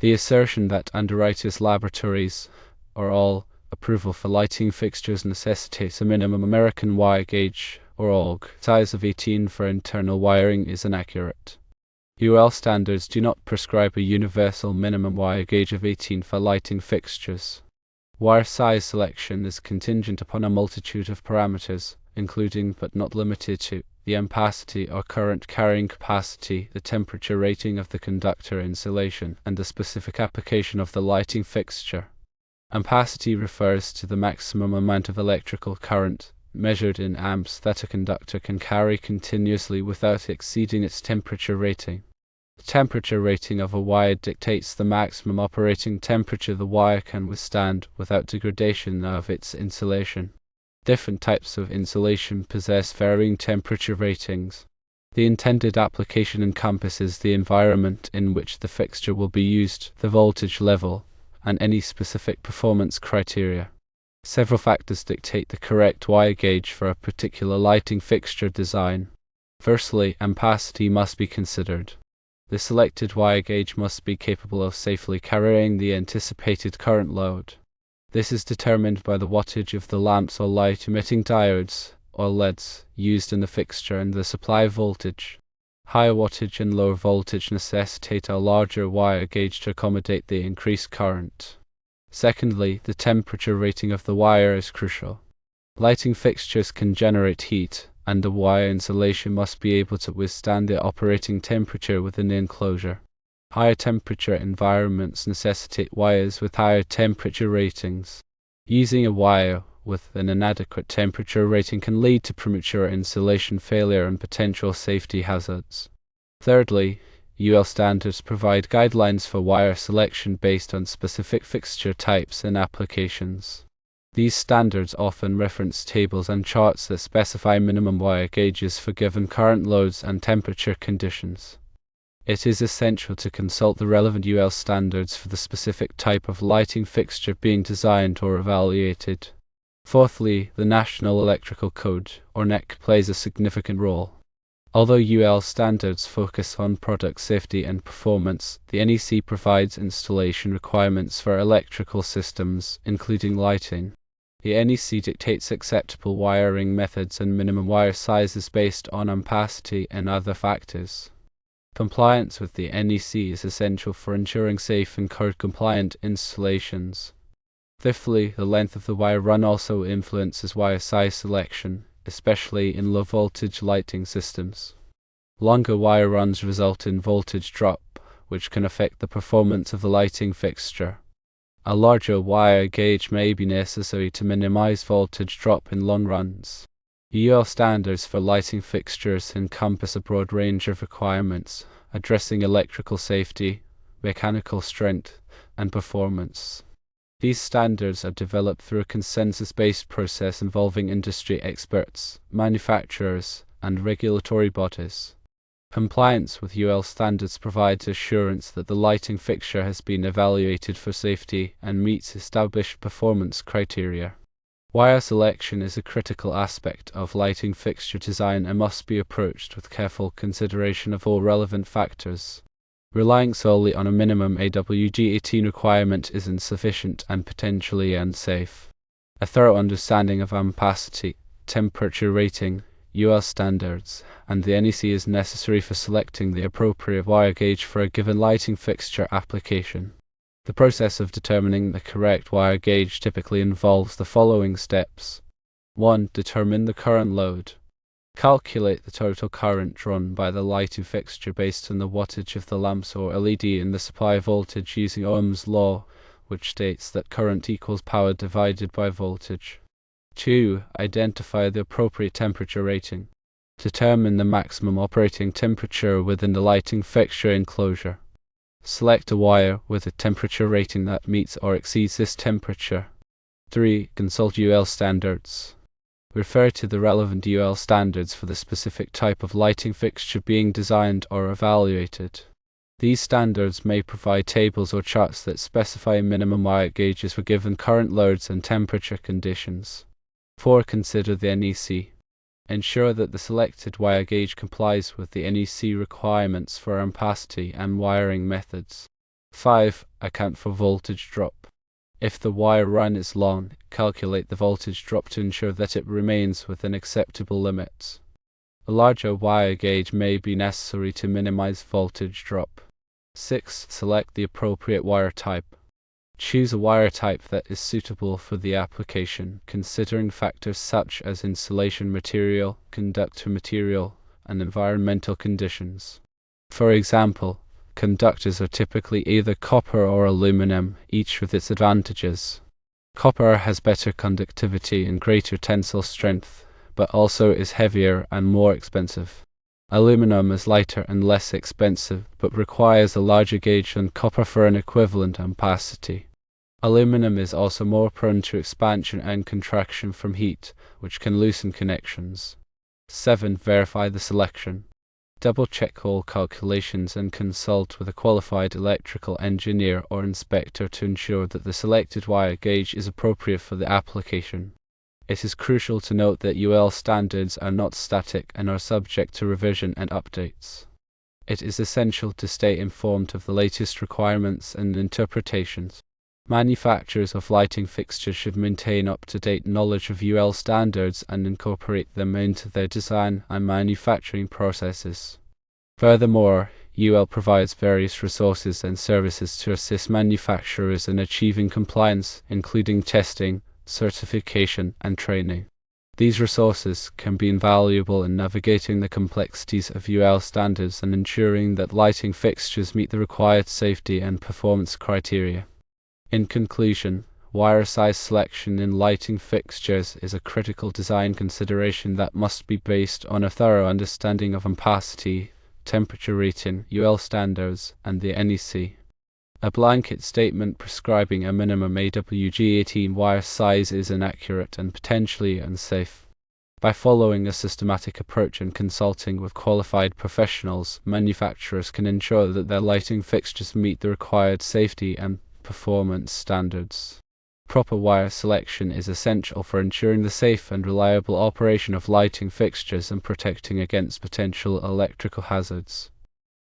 The assertion that underwriters' laboratories or all approval for lighting fixtures necessitates a minimum American wire gauge or AUG size of 18 for internal wiring is inaccurate. UL standards do not prescribe a universal minimum wire gauge of 18 for lighting fixtures. Wire size selection is contingent upon a multitude of parameters, including but not limited to the ampacity or current carrying capacity, the temperature rating of the conductor insulation, and the specific application of the lighting fixture. Ampacity refers to the maximum amount of electrical current, measured in amps, that a conductor can carry continuously without exceeding its temperature rating. The temperature rating of a wire dictates the maximum operating temperature the wire can withstand without degradation of its insulation. Different types of insulation possess varying temperature ratings. The intended application encompasses the environment in which the fixture will be used, the voltage level, and any specific performance criteria. Several factors dictate the correct wire gauge for a particular lighting fixture design. Firstly, ampacity must be considered. The selected wire gauge must be capable of safely carrying the anticipated current load. This is determined by the wattage of the lamps or light-emitting diodes, or LEDs, used in the fixture and the supply voltage. Higher wattage and lower voltage necessitate a larger wire gauge to accommodate the increased current. Secondly, the temperature rating of the wire is crucial. Lighting fixtures can generate heat, and the wire insulation must be able to withstand the operating temperature within the enclosure. Higher temperature environments necessitate wires with higher temperature ratings. Using a wire with an inadequate temperature rating can lead to premature insulation failure and potential safety hazards. Thirdly, UL standards provide guidelines for wire selection based on specific fixture types and applications. These standards often reference tables and charts that specify minimum wire gauges for given current loads and temperature conditions. It is essential to consult the relevant UL standards for the specific type of lighting fixture being designed or evaluated. Fourthly, the National Electrical Code, or NEC, plays a significant role. Although UL standards focus on product safety and performance, the NEC provides installation requirements for electrical systems, including lighting. The NEC dictates acceptable wiring methods and minimum wire sizes based on ampacity and other factors. Compliance with the NEC is essential for ensuring safe and code-compliant installations. Fifthly, the length of the wire run also influences wire size selection, especially in low-voltage lighting systems. Longer wire runs result in voltage drop, which can affect the performance of the lighting fixture. A larger wire gauge may be necessary to minimize voltage drop in long runs. UL standards for lighting fixtures encompass a broad range of requirements, addressing electrical safety, mechanical strength, and performance. These standards are developed through a consensus-based process involving industry experts, manufacturers, and regulatory bodies. Compliance with UL standards provides assurance that the lighting fixture has been evaluated for safety and meets established performance criteria. Wire selection is a critical aspect of lighting fixture design and must be approached with careful consideration of all relevant factors. Relying solely on a minimum AWG18 requirement is insufficient and potentially unsafe. A thorough understanding of ampacity, temperature rating, UL standards, and the NEC is necessary for selecting the appropriate wire gauge for a given lighting fixture application. The process of determining the correct wire gauge typically involves the following steps. 1. Determine the current load. Calculate the total current drawn by the lighting fixture based on the wattage of the lamps or LED and the supply voltage using Ohm's law, which states that current equals power divided by voltage. 2. Identify the appropriate temperature rating. Determine the maximum operating temperature within the lighting fixture enclosure. Select a wire with a temperature rating that meets or exceeds this temperature. 3. Consult UL standards. Refer to the relevant UL standards for the specific type of lighting fixture being designed or evaluated. These standards may provide tables or charts that specify minimum wire gauges for given current loads and temperature conditions. 4. Consider the NEC. Ensure that the selected wire gauge complies with the NEC requirements for ampacity and wiring methods. 5. Account for voltage drop. If the wire run is long, calculate the voltage drop to ensure that it remains within acceptable limits. A larger wire gauge may be necessary to minimize voltage drop. 6. Select the appropriate wire type. Choose a wire type that is suitable for the application, considering factors such as insulation material, conductor material, and environmental conditions. For example, conductors are typically either copper or aluminum, each with its advantages. Copper has better conductivity and greater tensile strength, but also is heavier and more expensive. Aluminum is lighter and less expensive, but requires a larger gauge than copper for an equivalent ampacity. Aluminum is also more prone to expansion and contraction from heat, which can loosen connections. 7. Verify the selection. Double-check all calculations and consult with a qualified electrical engineer or inspector to ensure that the selected wire gauge is appropriate for the application. It is crucial to note that UL standards are not static and are subject to revision and updates. It is essential to stay informed of the latest requirements and interpretations. Manufacturers of lighting fixtures should maintain up-to-date knowledge of UL standards and incorporate them into their design and manufacturing processes. Furthermore, UL provides various resources and services to assist manufacturers in achieving compliance, including testing, certification, and training. These resources can be invaluable in navigating the complexities of UL standards and ensuring that lighting fixtures meet the required safety and performance criteria. In conclusion, wire size selection in lighting fixtures is a critical design consideration that must be based on a thorough understanding of ampacity, temperature rating, UL standards, and the NEC. A blanket statement prescribing a minimum AWG18 wire size is inaccurate and potentially unsafe. By following a systematic approach and consulting with qualified professionals, manufacturers can ensure that their lighting fixtures meet the required safety and performance standards. Proper wire selection is essential for ensuring the safe and reliable operation of lighting fixtures and protecting against potential electrical hazards.